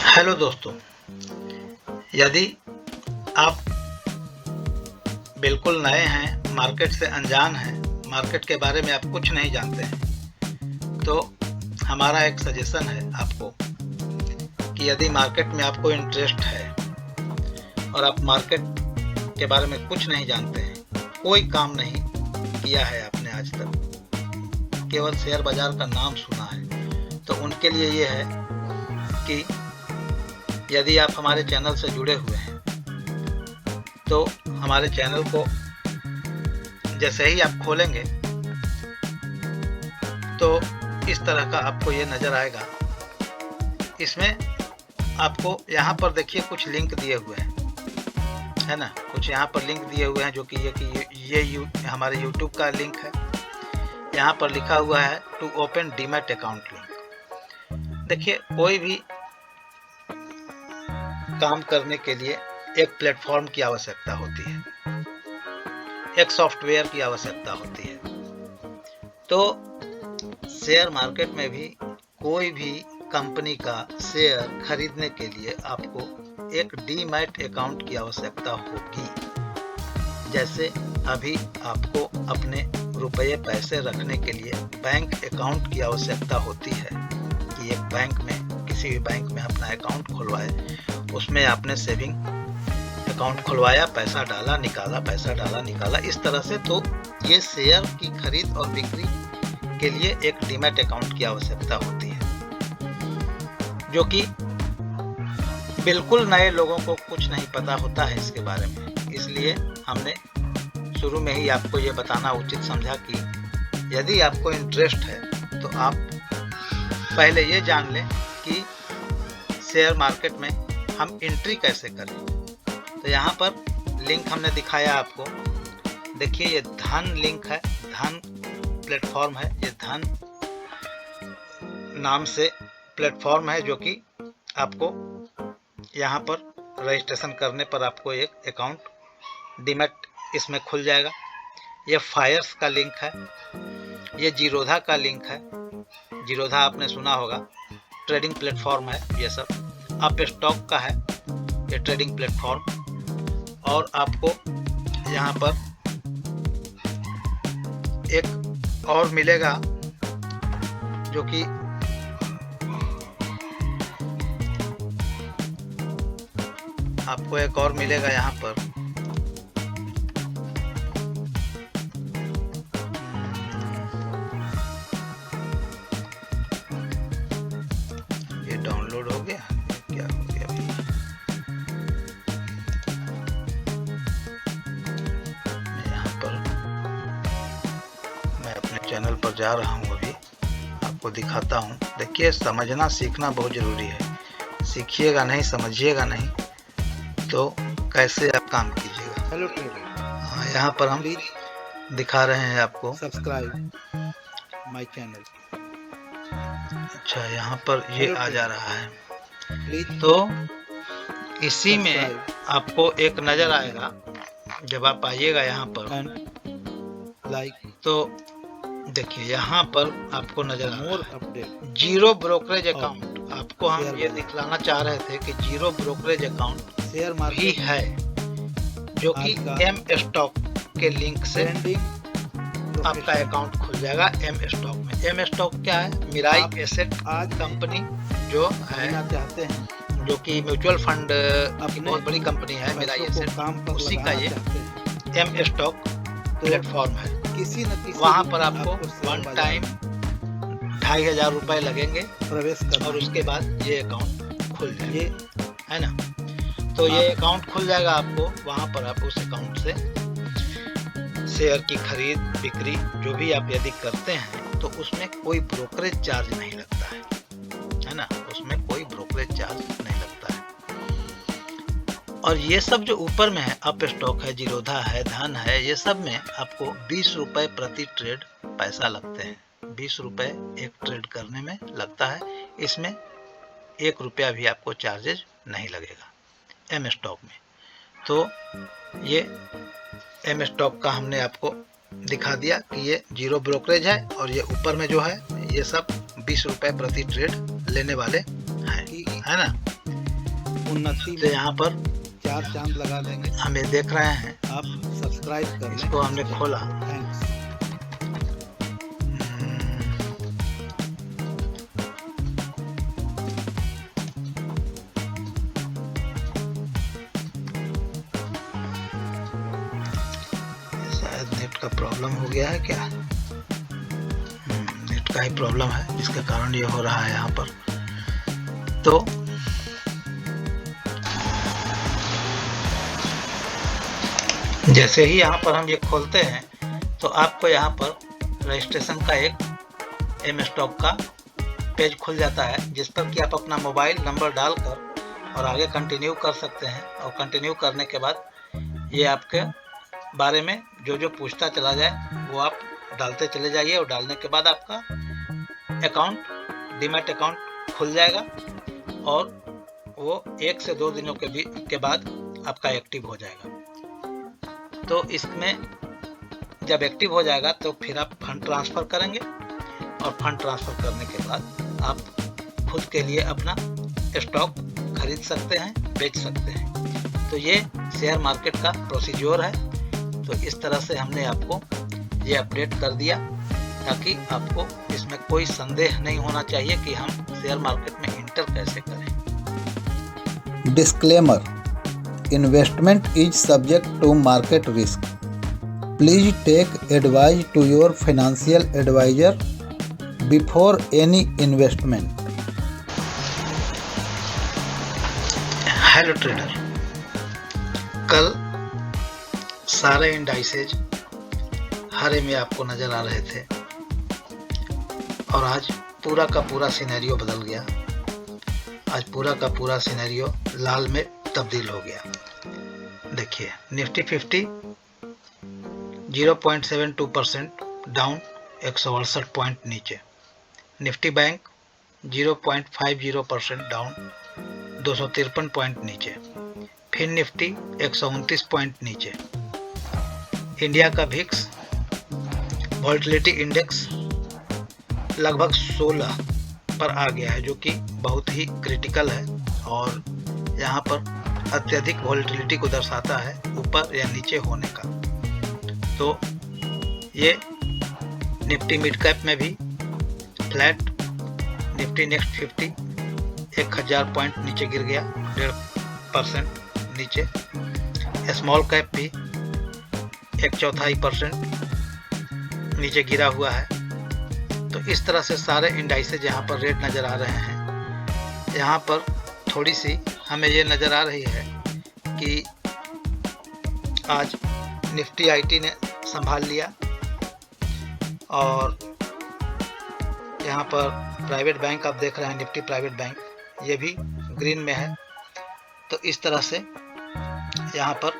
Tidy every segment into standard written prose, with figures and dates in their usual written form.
Hello दोस्तों, यदि आप बिल्कुल नए हैं, मार्केट से अनजान हैं, मार्केट के बारे में आप कुछ नहीं जानते हैं, तो हमारा एक सजेशन है आपको कि यदि मार्केट में आपको इंटरेस्ट है और आप मार्केट के बारे में कुछ नहीं जानते हैं, कोई काम नहीं किया है आपने आज तक, केवल शेयर बाज़ार का नाम सुना है, तो उनके लिए ये है कि यदि आप हमारे चैनल से जुड़े हुए हैं तो हमारे चैनल को जैसे ही आप खोलेंगे तो इस तरह का आपको ये नज़र आएगा। इसमें आपको यहाँ पर देखिए कुछ लिंक दिए हुए हैं, है ना, कुछ यहाँ पर लिंक दिए हुए हैं जो कि ये हमारे YouTube का लिंक है। यहाँ पर लिखा हुआ है to open demat account link. देखिए, कोई भी काम करने के लिए एक प्लेटफॉर्म की आवश्यकता होती है, एक सॉफ्टवेयर की आवश्यकता होती है। तो शेयर मार्केट में भी कोई भी कंपनी का शेयर खरीदने के लिए आपको एक डीमैट अकाउंट की आवश्यकता होगी। जैसे अभी आपको अपने रुपये पैसे रखने के लिए बैंक अकाउंट की आवश्यकता होती है कि एक बैंक में, किसी भी बैंक में अपना अकाउंट खुलवाए, उसमें आपने सेविंग अकाउंट खुलवाया, पैसा डाला निकाला, पैसा डाला निकाला, इस तरह से। तो ये शेयर की खरीद और बिक्री के लिए एक डीमैट अकाउंट की आवश्यकता होती है, जो कि बिल्कुल नए लोगों को कुछ नहीं पता होता है इसके बारे में। इसलिए हमने शुरू में ही आपको ये बताना उचित समझा कि यदि आपको इंटरेस्ट है तो आप पहले ये जान लें कि शेयर मार्केट में हम एंट्री कैसे करें। तो यहाँ पर लिंक हमने दिखाया आपको, देखिए ये धन लिंक है, धन प्लेटफॉर्म है, ये धन नाम से प्लेटफॉर्म है जो कि आपको यहाँ पर रजिस्ट्रेशन करने पर आपको एक अकाउंट डीमैट इसमें खुल जाएगा। ये फायर्स का लिंक है, ये जीरोधा का लिंक है। जीरोधा आपने सुना होगा, ट्रेडिंग प्लेटफॉर्म है ये सब। अप स्टॉक का है ये ट्रेडिंग प्लेटफॉर्म। और आपको यहाँ पर एक और मिलेगा जो कि आपको एक और मिलेगा यहाँ पर, ये डाउनलोड हो गया, क्या हो गया अभी, यहाँ पर मैं अपने चैनल पर जा रहा हूँ, अभी आपको दिखाता हूँ। देखिए, समझना सीखना बहुत ज़रूरी है, सीखिएगा नहीं, समझिएगा नहीं तो कैसे आप काम कीजिएगा। हेलो ट्रेडर, हाँ, यहाँ पर हम दिखा रहे हैं आपको, सब्सक्राइब माय चैनल। अच्छा, यहाँ पर ये आ जा रहा है। प्लीज तो इसी में आपको एक नज़र आएगा, जब आप आइएगा यहाँ पर लाइक, तो देखिए यहाँ पर आपको नज़र आ मोर रहा है अपडेट, जीरो ब्रोकरेज अकाउंट। आपको हम ये दिखलाना चाह रहे थे कि जीरो ब्रोकरेज अकाउंट शेयर भी मार्केट है, जो कि एम स्टॉक के लिंक से आपका अकाउंट खुल जाएगा एम स्टॉक में। एम स्टॉक क्या है? मिराई एसेट आज कंपनी जो है, चाहते हैं, जो कि म्यूचुअल फंड की बहुत बड़ी कंपनी है मिराई एसेट, उसी का ये एम स्टॉक प्लेटफॉर्म है। किसी न किसी वहाँ पर आपको वन टाइम 2500 रुपये लगेंगे प्रवेश करना और उसके बाद ये अकाउंट खुल जाएगा, ये है ना। तो ये अकाउंट खुल जाएगा आपको, वहाँ पर आप उस अकाउंट से शेयर की खरीद बिक्री जो भी आप यदि करते हैं तो उसमें कोई ब्रोकरेज चार्ज नहीं लगता है ना, उसमें कोई ब्रोकरेज चार्ज नहीं लगता है। और ये सब जो ऊपर में है, अप स्टॉक है, जीरोधा है, धन है, ये सब में आपको 20 रुपये प्रति ट्रेड पैसा लगते हैं। 20 रुपये एक ट्रेड करने में लगता है। इसमें 1 रुपया भी आपको चार्जेज नहीं लगेगा एम स्टॉक में। तो ये एम स्टॉक का हमने आपको दिखा दिया कि ये जीरो ब्रोकरेज है, और ये ऊपर में जो है ये सब 20 रुपये प्रति ट्रेड लेने वाले हैं, है ना। उन्नति तो यहाँ पर 4 चांद लगा देंगे। हम ये देख रहे हैं, आप सब्सक्राइब कर लें। इसको हमने खोला। थैंक्स। शायद नेट का प्रॉब्लम हो गया है क्या? नेट का ही प्रॉब्लम है जिसके कारण ये हो रहा है यहाँ पर। तो जैसे ही यहाँ पर हम ये खोलते हैं तो आपको यहाँ पर रजिस्ट्रेशन का एक एम स्टॉक का पेज खुल जाता है, जिस पर कि आप अपना मोबाइल नंबर डालकर और आगे कंटिन्यू कर सकते हैं। और कंटिन्यू करने के बाद ये आपके बारे में जो जो पूछता चला जाए वो आप डालते चले जाइए, और डालने के बाद आपका अकाउंट, डीमैट अकाउंट खुल जाएगा और वो 1 से 2 दिनों के बाद आपका एक्टिव हो जाएगा। तो इसमें जब एक्टिव हो जाएगा तो फिर आप फंड ट्रांसफ़र करेंगे, और फंड ट्रांसफ़र करने के बाद आप खुद के लिए अपना स्टॉक खरीद सकते हैं, बेच सकते हैं। तो ये शेयर मार्केट का प्रोसीजर है। तो इस तरह से हमने आपको ये अपडेट कर दिया ताकि आपको इसमें कोई संदेह नहीं होना चाहिए कि हम शेयर मार्केट में इंटर कैसे करें। Disclaimer: Investment is subject to market risk. Please take advice to your financial advisor before any investment. Hello trader, कल सारे इंडाइसेज हरे में आपको नजर आ रहे थे और आज पूरा का पूरा सिनेरियो बदल गया। आज पूरा का पूरा सिनेरियो लाल में तब्दील हो गया। देखिए, निफ्टी 50 0.72% डाउन 168 पॉइंट नीचे, निफ्टी बैंक 0.50% डाउन 253 पॉइंट नीचे, फिर निफ्टी 129 पॉइंट नीचे। इंडिया का विक्स वोलेटिलिटी इंडेक्स लगभग 16 पर आ गया है, जो कि बहुत ही क्रिटिकल है और यहाँ पर अत्यधिक वोलेटिलिटी को दर्शाता है ऊपर या नीचे होने का। तो ये निफ्टी मिड कैप में भी फ्लैट, निफ्टी नेक्स्ट 50 1000 पॉइंट नीचे गिर गया, 1.5% नीचे। स्मॉल कैप भी 1/4% नीचे गिरा हुआ है। तो इस तरह से सारे इंडाइसेज यहाँ पर रेट नज़र आ रहे हैं। यहाँ पर थोड़ी सी हमें ये नज़र आ रही है कि आज निफ्टी आईटी ने संभाल लिया और यहाँ पर प्राइवेट बैंक आप देख रहे हैं, निफ्टी प्राइवेट बैंक ये भी ग्रीन में है। तो इस तरह से यहाँ पर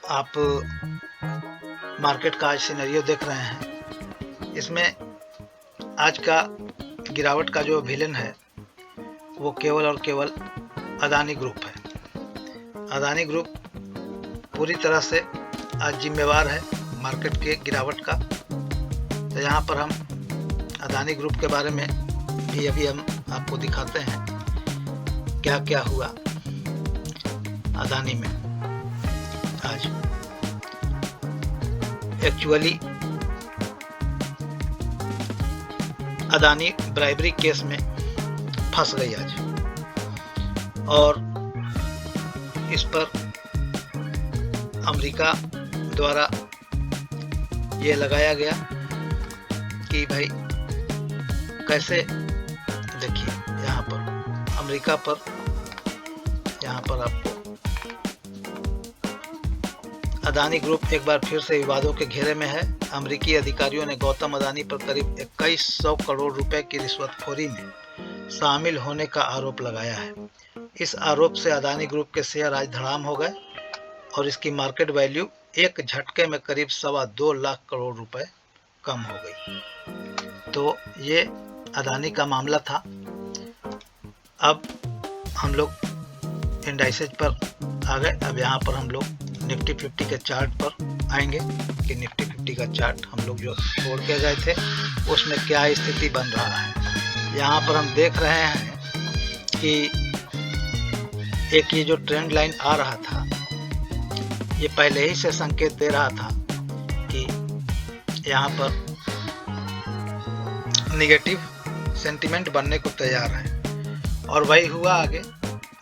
आप मार्केट का आज सिनेरियो देख रहे हैं। इसमें आज का गिरावट का जो विलेन है वो केवल और केवल अदानी ग्रुप है। अदानी ग्रुप पूरी तरह से आज जिम्मेवार है मार्केट के गिरावट का। तो यहाँ पर हम अदानी ग्रुप के बारे में भी अभी हम आपको दिखाते हैं क्या क्या हुआ अदानी में आज। एक्चुअली अदानी ब्राइबरी केस में फंस गई आज, और इस पर अमेरिका द्वारा ये लगाया गया कि भाई कैसे, देखिए यहाँ पर अमेरिका पर, यहाँ पर आपको अदानी ग्रुप एक बार फिर से विवादों के घेरे में है। अमेरिकी अधिकारियों ने गौतम अदानी पर करीब 2100 करोड़ रुपए की रिश्वतखोरी में शामिल होने का आरोप लगाया है। इस आरोप से अदानी ग्रुप के शेयर आज धड़ाम हो गए और इसकी मार्केट वैल्यू एक झटके में करीब 2.25 लाख करोड़ रुपए कम हो गई। तो ये अदानी का मामला था। अब हम लोग इंडाइसेज पर आ गए। अब यहाँ पर हम लोग निफ्टी 50 के चार्ट पर आएंगे कि निफ्टी 50 का चार्ट हम लोग जो छोड़ के गए थे उसमें क्या स्थिति बन रहा है। यहाँ पर हम देख रहे हैं कि एक ये जो ट्रेंड लाइन आ रहा था, ये पहले ही से संकेत दे रहा था कि यहाँ पर निगेटिव सेंटिमेंट बनने को तैयार है, और वही हुआ आगे।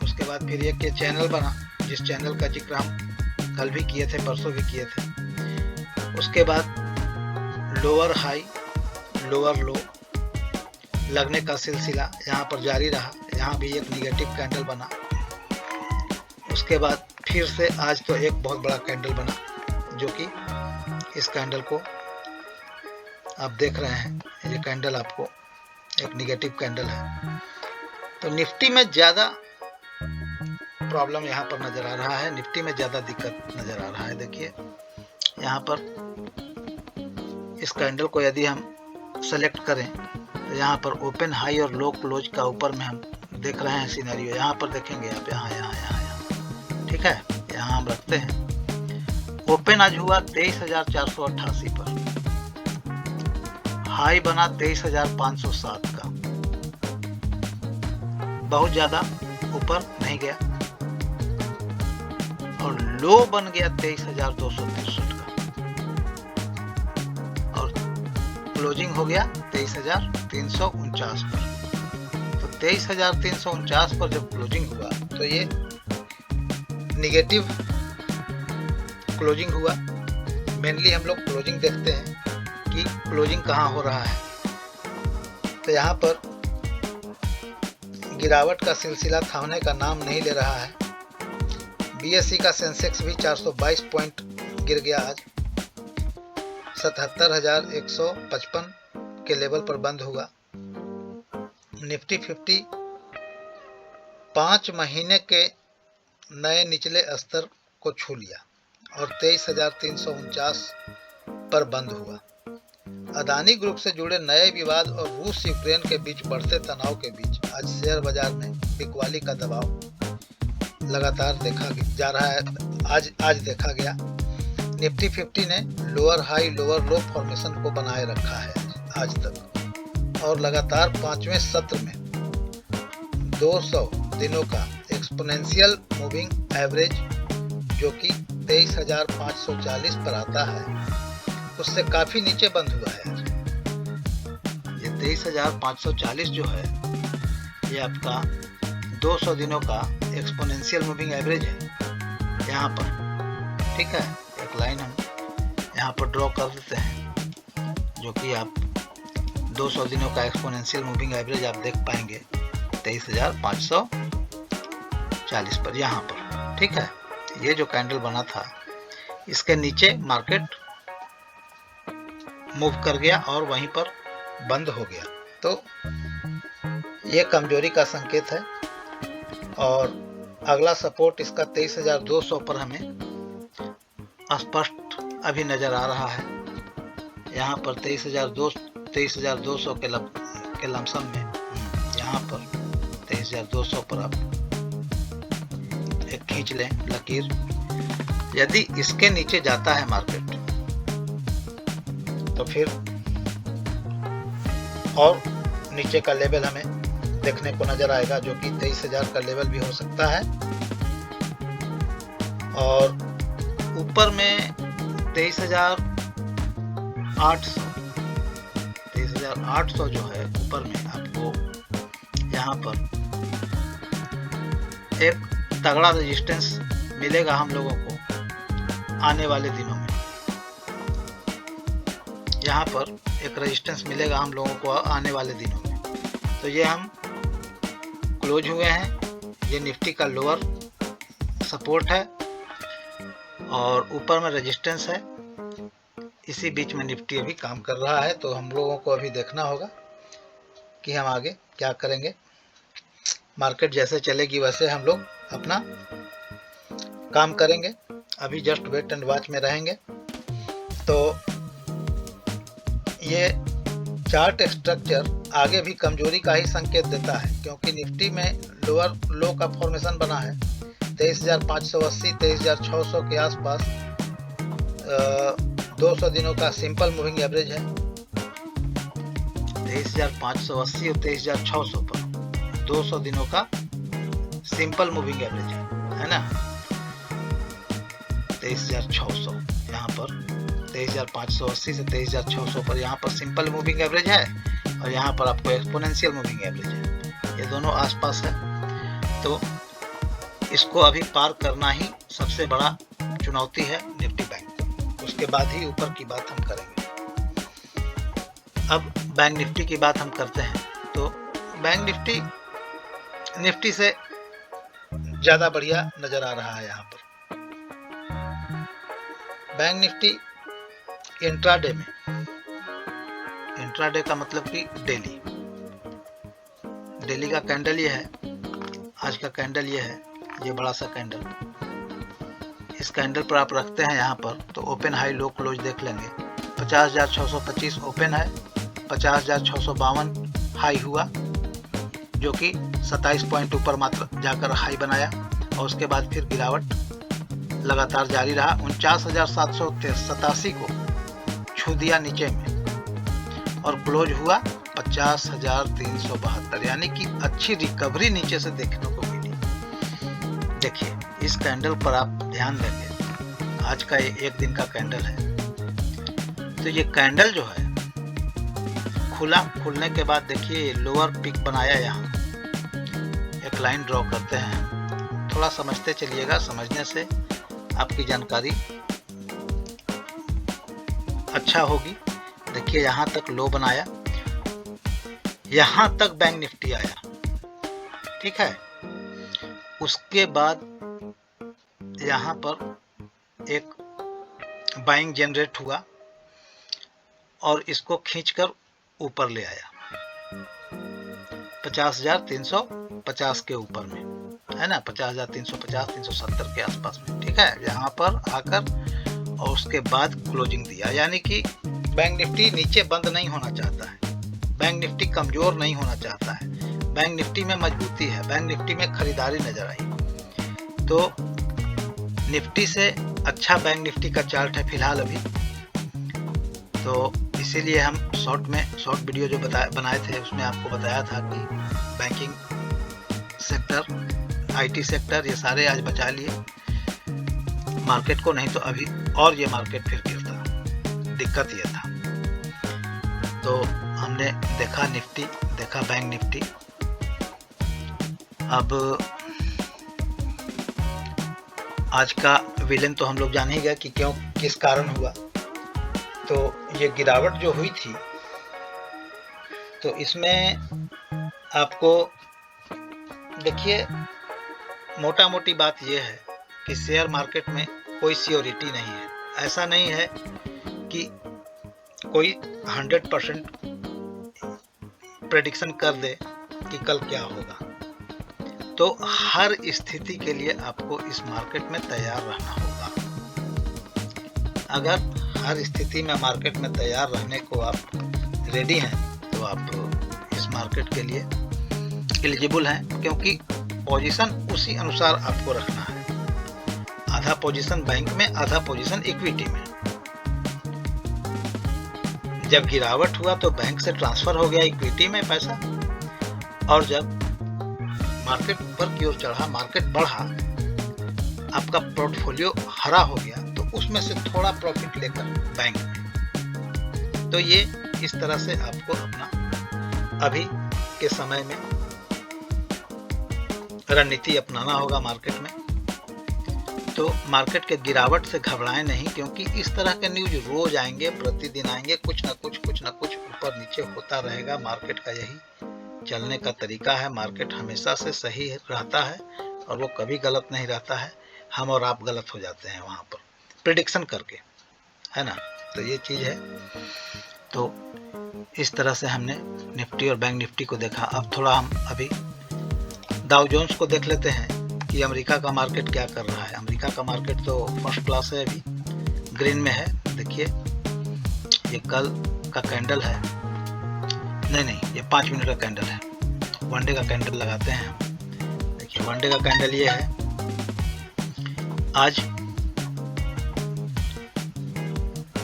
उसके बाद फिर एक ये चैनल बना, जिस चैनल का जिक्र हम कल भी किए थे, परसों भी किए थे। उसके बाद लोअर हाई लोअर लो लगने का सिलसिला यहाँ पर जारी रहा, यहाँ भी एक निगेटिव कैंडल बना। उसके बाद फिर से आज तो एक बहुत बड़ा कैंडल बना, जो कि इस कैंडल को आप देख रहे हैं, ये कैंडल आपको एक निगेटिव कैंडल है। तो निफ्टी में ज़्यादा प्रॉब्लम यहाँ पर नज़र आ रहा है, निफ्टी में ज़्यादा दिक्कत नज़र आ रहा है। देखिए यहाँ पर इस कैंडल को यदि हम सेलेक्ट करें तो यहाँ पर ओपन हाई और लो क्लोज का ऊपर में हम देख रहे हैं सिनेरियो। यहाँ पर देखेंगे आप, यहाँ, ठीक है, यहाँ हम रखते हैं। ओपन आज हुआ 23,488 पर, हाई बना 23,507 का, बहुत ज्यादा ऊपर नहीं गया, और लो बन गया 23,263 का, और क्लोजिंग हो गया 23,349 पर। तो 23,349 पर जब क्लोजिंग हुआ तो ये निगेटिव क्लोजिंग हुआ। मेनली हम लोग क्लोजिंग देखते हैं कि क्लोजिंग कहाँ हो रहा है। तो यहाँ पर गिरावट का सिलसिला थामने का नाम नहीं ले रहा है। बीएसई का सेंसेक्स भी 422 पॉइंट गिर गया, आज 77,155 के लेवल पर बंद हुआ। निफ्टी 50 5 महीने के नए निचले स्तर को छू लिया और 23,349 पर बंद हुआ। अदानी ग्रुप से जुड़े नए विवाद और रूस यूक्रेन के बीच बढ़ते तनाव के बीच आज शेयर बाजार में बिकवाली का दबाव लगातार देखा जा रहा है। आज देखा गया निफ्टी 50 ने लोअर हाई लोअर लो फॉर्मेशन को बनाए रखा है आज तक, और लगातार 5वें सत्र में 200 दिनों का एक्सपोनेंशियल मूविंग एवरेज जो कि 23,540 पर आता है, उससे काफी नीचे बंद हुआ है। ये 23,540 जो है ये आपका 200 दिनों का एक्सपोनेंशियल मूविंग एवरेज है यहाँ पर, ठीक है। एक लाइन हम यहाँ पर ड्रॉ कर देते हैं, जो कि आप 200 दिनों का एक्सपोनेंशियल मूविंग एवरेज आप देख पाएंगे 23,540 पर यहाँ पर, ठीक है। ये जो कैंडल बना था इसके नीचे मार्केट मूव कर गया और वहीं पर बंद हो गया, तो ये कमजोरी का संकेत है। और अगला सपोर्ट इसका 23,200 पर हमें स्पष्ट अभी नजर आ रहा है। यहाँ पर 23,200 के लमसम में यहाँ पर 23,200 पर आप एक खींच लें लकीर। यदि इसके नीचे जाता है मार्केट तो फिर और नीचे का लेवल हमें देखने को नजर आएगा, जो कि 23,000 का लेवल भी हो सकता है। और ऊपर में 23,800 जो है ऊपर में आपको यहाँ पर एक तगड़ा रेजिस्टेंस मिलेगा हम लोगों को आने वाले दिनों में। यहाँ पर एक रेजिस्टेंस मिलेगा हम लोगों को आने वाले दिनों में। तो ये हम क्लोज हुए हैं, ये निफ्टी का लोअर सपोर्ट है और ऊपर में रेजिस्टेंस है। इसी बीच में निफ्टी अभी काम कर रहा है, तो हम लोगों को अभी देखना होगा कि हम आगे क्या करेंगे। मार्केट जैसे चलेगी वैसे हम लोग अपना काम करेंगे। अभी जस्ट वेट एंड वॉच में रहेंगे। तो ये चार्ट स्ट्रक्चर आगे भी कमजोरी का ही संकेत देता है, क्योंकि निफ्टी में लोअर लो का फॉर्मेशन बना है 23,580 23,600 के आसपास। 200 दिनों का सिंपल मूविंग एवरेज है 23,580 और 23,600 पर 200 दिनों का सिंपल मूविंग एवरेज है ना, 23,600 यहाँ पर 23,580 से 23,600 पर यहाँ पर सिंपल मूविंग एवरेज है, और यहाँ पर आपको एक्सपोनेंशियल मूविंग एवरेज है, ये दोनों आसपास है। तो इसको अभी पार करना ही सबसे बड़ा चुनौती है निफ्टी बैंक, उसके बाद ही ऊपर की बात हम करेंगे। अब बैंक निफ्टी की बात हम करते हैं। तो बैंक निफ्टी से ज़्यादा बढ़िया नज़र आ रहा है यहाँ पर। बैंक निफ्टी इंट्राडे में, इंट्राडे का मतलब कि डेली का कैंडल ये है, आज का कैंडल ये है, ये बड़ा सा कैंडल। इस कैंडल पर आप रखते हैं यहाँ पर, तो ओपन हाई लो क्लोज देख लेंगे। 50,625 ओपन है, 50,652 हाई हुआ, जो कि 27 पॉइंट ऊपर मात्र जाकर हाई बनाया, और उसके बाद फिर गिरावट लगातार जारी रहा। 49,787 को छू दिया नीचे में, और क्लोज हुआ 50,372, यानी कि अच्छी रिकवरी नीचे से देखने को मिली। देखिए इस कैंडल पर आप ध्यान देंगे, आज का ये एक दिन का कैंडल है। तो ये कैंडल जो है खुलने के बाद देखिए लोअर पिक बनाया, यहाँ एक लाइन ड्रॉ करते हैं, थोड़ा समझते चलिएगा, समझने से आपकी जानकारी अच्छा होगी। देखिए यहाँ तक लो बनाया, यहाँ तक बैंक निफ्टी आया, ठीक है। उसके बाद यहाँ पर एक बाइंग जनरेट हुआ और इसको खींचकर ऊपर ले आया 50,350 के ऊपर में, है ना, 50,350 370 के आसपास में, ठीक है। यहाँ पर आकर और उसके बाद क्लोजिंग दिया, यानी कि बैंक निफ्टी नीचे बंद नहीं होना चाहता है, बैंक निफ्टी कमजोर नहीं होना चाहता है, बैंक निफ्टी में मजबूती है, बैंक निफ्टी में खरीदारी नजर आई। तो निफ्टी से अच्छा बैंक निफ्टी का चार्ट है फिलहाल अभी। तो इसीलिए हम शॉर्ट वीडियो जो बनाए थे उसमें आपको बताया था कि बैंकिंग सेक्टर, आईटी सेक्टर, ये सारे आज बचा लिए मार्केट को, नहीं तो अभी और ये मार्केट फिर गिरता। दिक्कत ये था। तो हमने देखा निफ्टी, देखा बैंक निफ्टी। अब आज का विलेन तो हम लोग जान ही गए कि क्यों, किस कारण हुआ। तो ये गिरावट जो हुई थी, तो इसमें आपको देखिए मोटा मोटी बात यह है कि शेयर मार्केट में कोई सियोरिटी नहीं है। ऐसा नहीं है कि कोई 100% प्रेडिक्शन कर दे कि कल क्या होगा। तो हर स्थिति के लिए आपको इस मार्केट में तैयार रहना होगा। अगर हर स्थिति में मार्केट में तैयार रहने को आप रेडी हैं, तो आप इस मार्केट के लिए एलिजिबल हैं, क्योंकि पोजीशन उसी अनुसार आपको रखना है। आधा पोजीशन बैंक में, आधा पोजीशन इक्विटी में। जब गिरावट हुआ तो बैंक से ट्रांसफर हो गया इक्विटी में पैसा, और जब मार्केट ऊपर की ओर चढ़ा, मार्केट बढ़ा, आपका पोर्टफोलियो हरा हो गया, तो उसमें से थोड़ा प्रॉफिट लेकर बैंक में। तो ये इस तरह से आपको अपना अभी के समय में रणनीति अपनाना होगा मार्केट में। तो मार्केट के गिरावट से घबराएं नहीं, क्योंकि इस तरह के न्यूज रोज आएंगे, प्रतिदिन आएंगे, कुछ ना कुछ ऊपर नीचे होता रहेगा। मार्केट का यही चलने का तरीका है। मार्केट हमेशा से सही रहता है और वो कभी गलत नहीं रहता है। हम और आप गलत हो जाते हैं वहाँ पर प्रेडिक्शन करके, है ना। तो ये चीज़ है। तो इस तरह से हमने निफ्टी और बैंक निफ्टी को देखा। अब थोड़ा हम अभी डाउ जोन्स को देख लेते हैं कि अमेरिका का मार्केट क्या कर रहा है। अमेरिका का मार्केट तो फर्स्ट क्लास है, अभी ग्रीन में है। देखिए ये कल का कैंडल है, नहीं ये 5 मिनट का कैंडल है। वन डे का कैंडल लगाते हैं हम। देखिए वन डे का कैंडल ये है। आज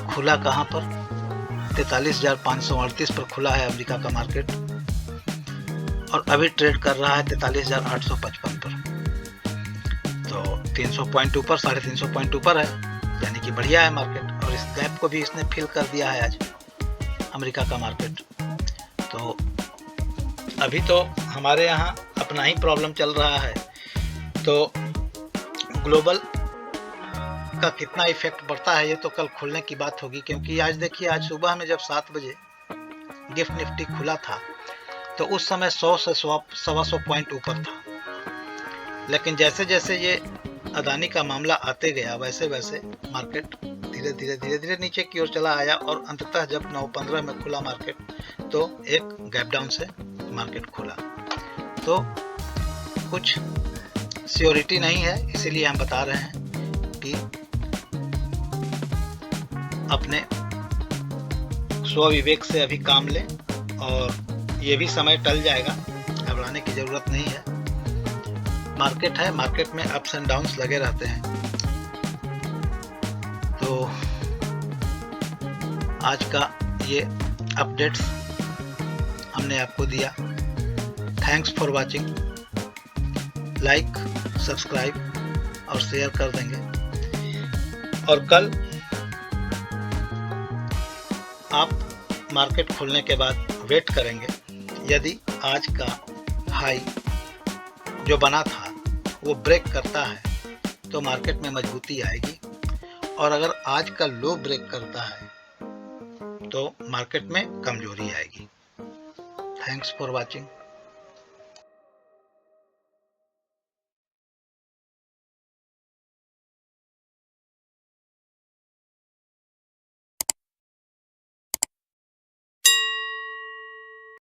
खुला कहाँ पर? 43,538 पर खुला है अमेरिका का मार्केट, और अभी ट्रेड कर रहा है 43,855 पर। 300 पॉइंट ऊपर, 350 पॉइंट ऊपर है, यानी कि बढ़िया है मार्केट। और इस गैप को भी इसने फिल कर दिया है आज अमेरिका का मार्केट। तो अभी तो हमारे यहाँ अपना ही प्रॉब्लम चल रहा है, तो ग्लोबल का कितना इफेक्ट पड़ता है ये तो कल खुलने की बात होगी। क्योंकि आज देखिए, आज सुबह में जब 7 बजे गिफ्ट निफ्टी खुला था तो उस समय 100 से 125 पॉइंट ऊपर था, लेकिन जैसे जैसे ये अदानी का मामला आते गया वैसे वैसे मार्केट धीरे धीरे नीचे की ओर चला आया, और अंततः जब 9:15 में खुला मार्केट तो एक गैप डाउन से मार्केट खुला। तो कुछ सियोरिटी नहीं है, इसीलिए हम बता रहे हैं कि अपने स्वविवेक से अभी काम लें, और ये भी समय टल जाएगा, घबराने की जरूरत नहीं है। मार्केट है, मार्केट में अप्स एंड डाउन्स लगे रहते हैं। तो आज का ये अपडेट्स हमने आपको दिया। Thanks for watching. Like, subscribe और शेयर कर देंगे। और कल आप मार्केट खुलने के बाद वेट करेंगे, यदि आज का हाई जो बना था वो ब्रेक करता है तो मार्केट में मजबूती आएगी, और अगर आज का लो ब्रेक करता है तो मार्केट में कमजोरी आएगी। Thanks for watching.